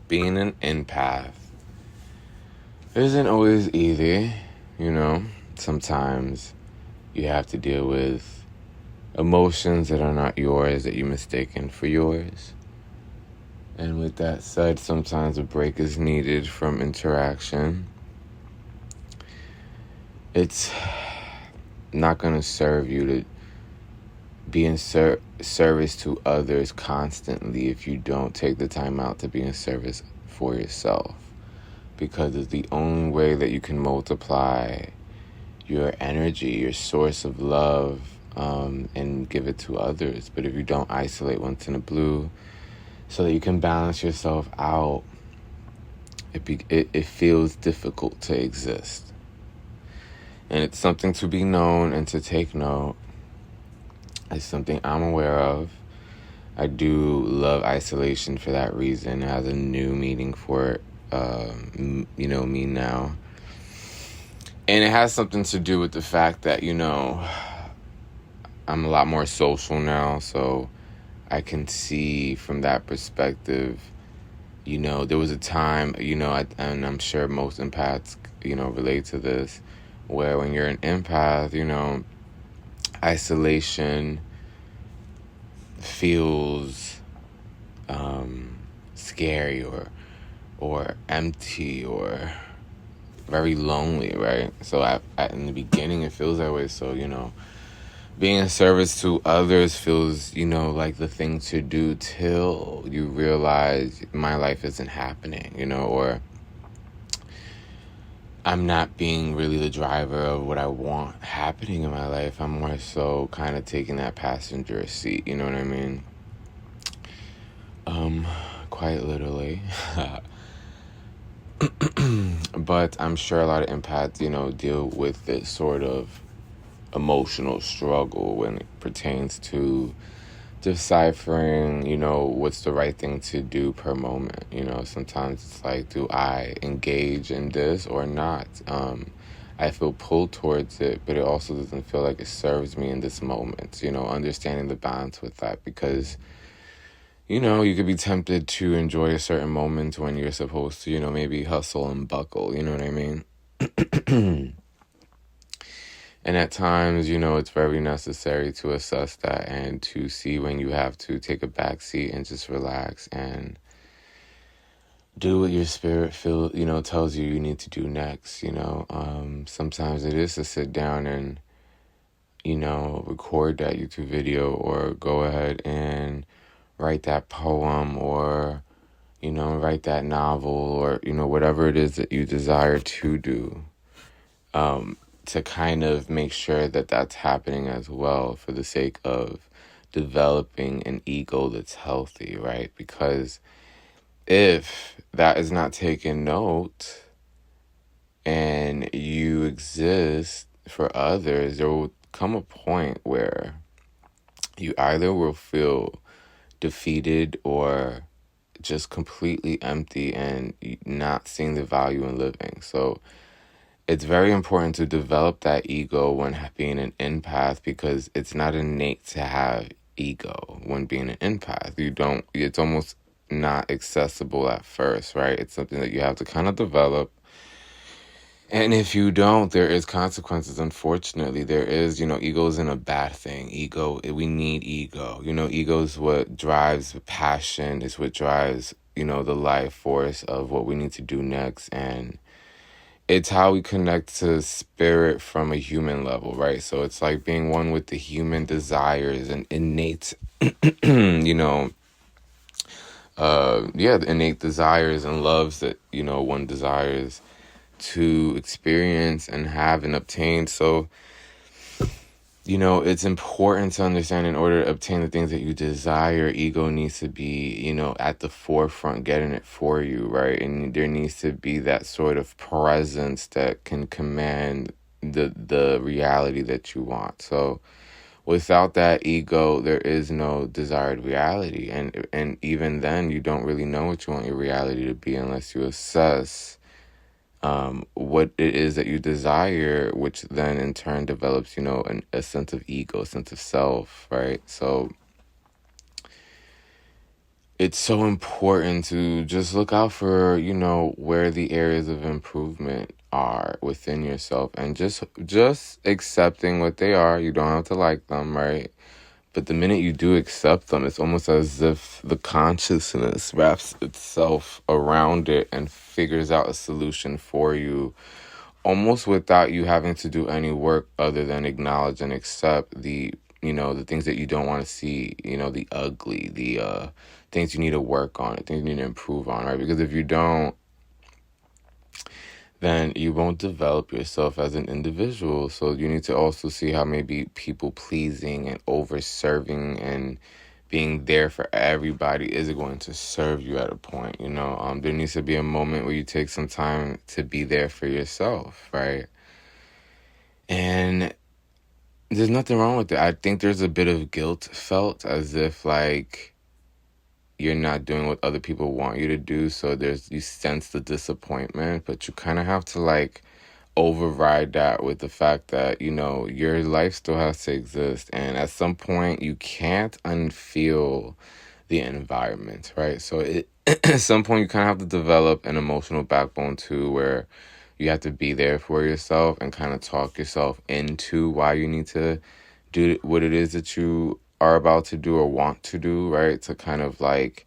being an empath isn't always easy, you know. Sometimes you have to deal with emotions that are not yours, that you mistaken for yours. And with that said, sometimes a break is needed from interaction. It's not going to serve you to be in service to others constantly if you don't take the time out to be in service for yourself. Because it's the only way that you can multiply your energy, your source of love, and give it to others. But if you don't isolate once in a blue so that you can balance yourself out, it feels difficult to exist. And it's something to be known and to take note. It's something I'm aware of. I do love isolation for that reason. It has a new meaning for me now. And it has something to do with the fact that, I'm a lot more social now, so I can see from that perspective. There was a time, and I'm sure most empaths, relate to this, where when you're an empath, isolation feels scary or empty or very lonely, right? So in the beginning, it feels that way. So, being in service to others feels, like the thing to do till you realize my life isn't happening, or I'm not being really the driver of what I want happening in my life. I'm more so kind of taking that passenger seat, you know what I mean? Quite literally. But I'm sure a lot of empaths, deal with this sort of emotional struggle when it pertains to deciphering, what's the right thing to do per moment. Sometimes it's like, do I engage in this or not? I feel pulled towards it, but it also doesn't feel like it serves me in this moment, understanding the balance with that, because you could be tempted to enjoy a certain moment when you're supposed to, maybe hustle and buckle, you know what I mean? And at times, it's very necessary to assess that and to see when you have to take a back seat and just relax and do what your spirit tells you need to do next, Sometimes it is to sit down and, record that YouTube video or go ahead and write that poem or, write that novel or, whatever it is that you desire to do. To kind of make sure that that's happening as well for the sake of developing an ego that's healthy, right? Because if that is not taken note and you exist for others, there will come a point where you either will feel defeated or just completely empty and not seeing the value in living. So it's very important to develop that ego when being an empath, because it's not innate to have ego when being an empath. It's almost not accessible at first, right? It's something that you have to kind of develop. And if you don't, there is consequences, unfortunately. There is, ego isn't a bad thing. We need ego. Ego is what drives passion, is what drives, the life force of what we need to do next. And it's how we connect to spirit from a human level, right? So it's like being one with the human desires and innate, the innate desires and loves that, one desires to experience and have and obtain. So, it's important to understand, in order to obtain the things that you desire, ego needs to be, at the forefront, getting it for you, right? And there needs to be that sort of presence that can command the reality that you want. So without that ego, there is no desired reality. And even then, you don't really know what you want your reality to be unless you assess what it is that you desire, which then in turn develops, a sense of ego, a sense of self, right? So it's so important to just look out for, where the areas of improvement are within yourself, and just accepting what they are. You don't have to like them, right? But the minute you do accept them, it's almost as if the consciousness wraps itself around it and figures out a solution for you, almost without you having to do any work other than acknowledge and accept the things that you don't want to see, the ugly, the things you need to work on, the things you need to improve on, right? Because if you don't, then you won't develop yourself as an individual. So you need to also see how maybe people pleasing and over serving and being there for everybody is going to serve you at a point. There needs to be a moment where you take some time to be there for yourself, right? And there's nothing wrong with it. I think there's a bit of guilt felt, as if like you're not doing what other people want you to do, so you sense the disappointment, but you kind of have to like override that with the fact that your life still has to exist, and at some point you can't unfeel the environment, right? So at some point you kind of have to develop an emotional backbone too, where you have to be there for yourself and kind of talk yourself into why you need to do what it is that you are about to do or want to do, right? To kind of like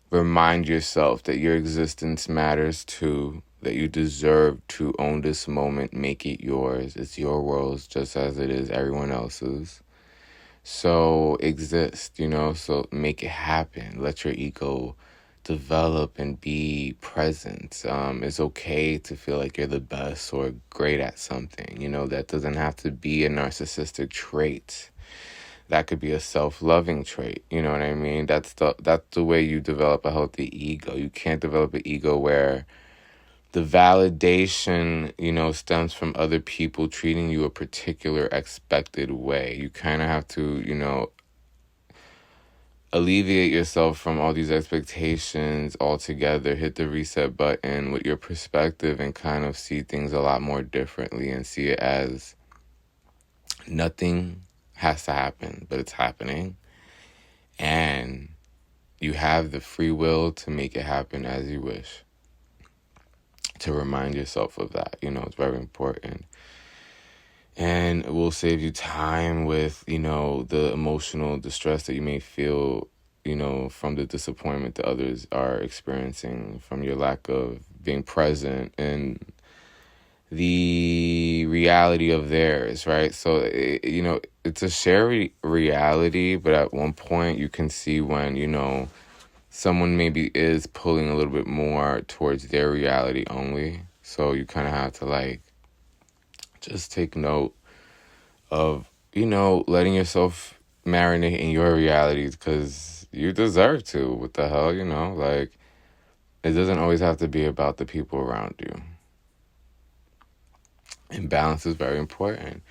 remind yourself that your existence matters too, that you deserve to own this moment, make it yours. It's your world just as it is everyone else's. So exist, so make it happen. Let your ego develop and be present. It's okay to feel like you're the best or great at something. That doesn't have to be a narcissistic trait. That could be a self-loving trait. You know what I mean? That's the way you develop a healthy ego. You can't develop an ego where the validation, stems from other people treating you a particular expected way. You kind of have to, alleviate yourself from all these expectations altogether, hit the reset button with your perspective and kind of see things a lot more differently and see it as nothing has to happen, but it's happening. And you have the free will to make it happen as you wish. To remind yourself of that, it's very important. And it will save you time with, the emotional distress that you may feel, from the disappointment that others are experiencing from your lack of being present and the reality of theirs, right? So, it's a shared reality, but at one point you can see when, someone maybe is pulling a little bit more towards their reality only. So you kind of have to like just take note of, letting yourself marinate in your realities, because you deserve to. What the hell, like it doesn't always have to be about the people around you. And balance is very important.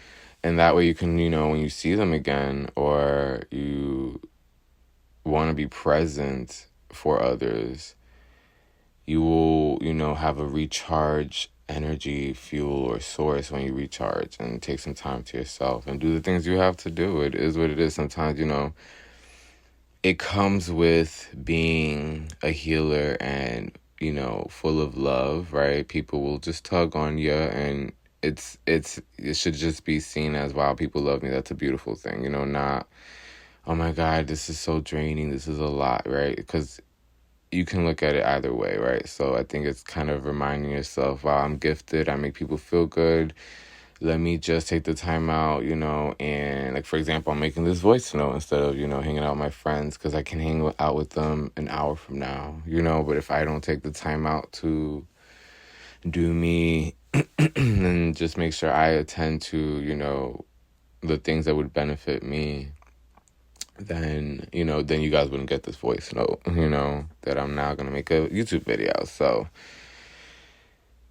And that way you can, when you see them again or you want to be present for others, you will, have a recharge energy, fuel, or source when you recharge and take some time to yourself and do the things you have to do. It is what it is. Sometimes, it comes with being a healer and, full of love, right? People will just tug on you, and it should just be seen as, wow, people love me. That's a beautiful thing, not, oh my God, this is so draining. This is a lot, right? Because you can look at it either way, right? So I think it's kind of reminding yourself, wow, I'm gifted. I make people feel good. Let me just take the time out, and like, for example, I'm making this voice note instead of, hanging out with my friends, because I can hang out with them an hour from now, but if I don't take the time out to do me and just make sure I attend to, the things that would benefit me, then you guys wouldn't get this voice note, that I'm now going to make a YouTube video. So,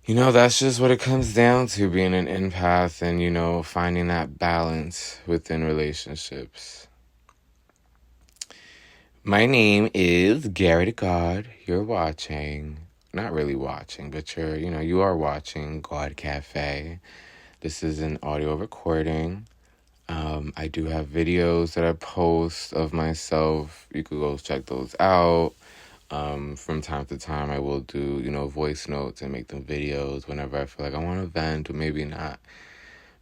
that's just what it comes down to, being an empath and, finding that balance within relationships. My name is Gawd. You're watching, not really watching, but you are watching Gawd Cafe. This is an audio recording I do have videos that I post of myself. You could go check those out. From time to time, I will do, voice notes and make them videos whenever I feel like I want to vent, or maybe not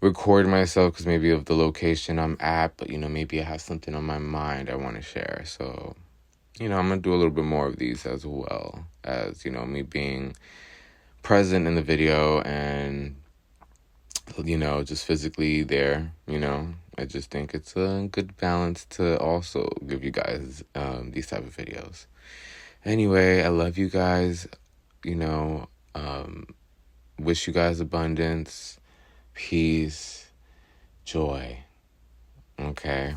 record myself because maybe of the location I'm at, but, maybe I have something on my mind I want to share. So, I'm going to do a little bit more of these as well as, me being present in the video and, just physically there, I just think it's a good balance to also give you guys these type of videos. Anyway, I love you guys, wish you guys abundance, peace, joy, okay?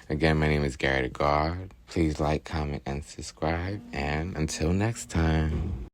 Again, my name is Gawd. Please like, comment, and subscribe, and until next time.